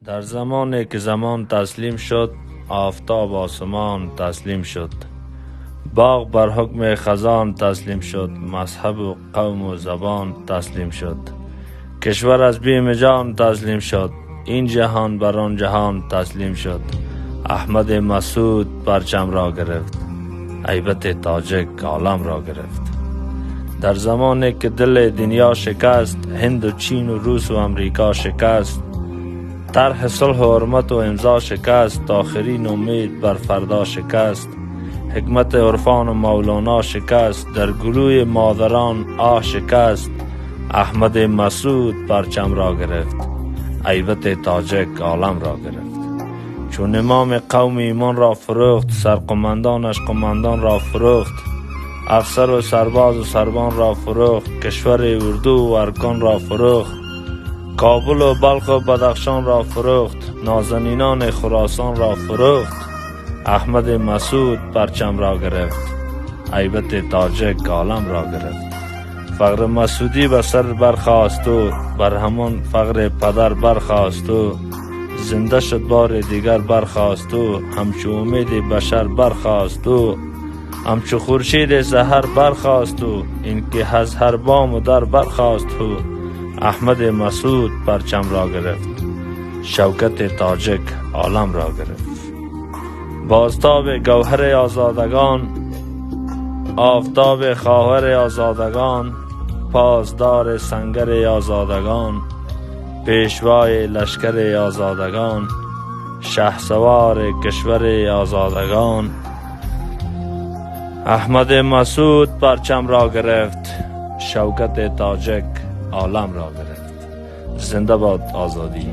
در زمانی که زمان تسلیم شد، آفتاب آسمان تسلیم شد، باغ بر حکم خزان تسلیم شد، مذهب و قوم و زبان تسلیم شد، کشور از بیم جان تسلیم شد، این جهان بر آن جهان تسلیم شد. احمد مسعود پرچم را گرفت، هیبت تاجک عالم را گرفت. در زمانی که دل دنیا شکست، هند و چین و روس و امریکا شکست، طرح صلح و حرمت و امضا شکست، آخرین امید بر فردا شکست، حکمت عرفان و مولانا شکست، در گلوی مادران آه شکست. احمد مسعود پرچم را گرفت، هیبت تاجک عالم را گرفت. چون امام قوم ایمان را فروخت، سرقمندانش قماندان را فروخت، افسر و سرباز و سربان را فروخت، کشور اردو و ارکان را فروخت، کابل و بلخ و بدخشان را فروخت، نازنینان خراسان را فروخت. احمد مسعود پرچم را گرفت، هیبت تاجک عالم را گرفت. فقر مسعودی به سر برخاست و بر همان فقر پدر برخاست و زنده شد بار دیگر برخاست و همچو امید بشر برخاست و همچو خورشید سحر برخاست و اینکه از هر بام و در برخاست و احمد مسعود پرچم را گرفت، شوکت تاجک عالم را گرفت. بازتاب گوهر آزادگان، آفتاب خواهر آزادگان، پاسدار سنگر آزادگان، پیشوای لشکر آزادگان، شهسوار کشور آزادگان. احمد مسعود پرچم را گرفت، شوکت تاجک عالم را گرفت. زنده باد آزادی.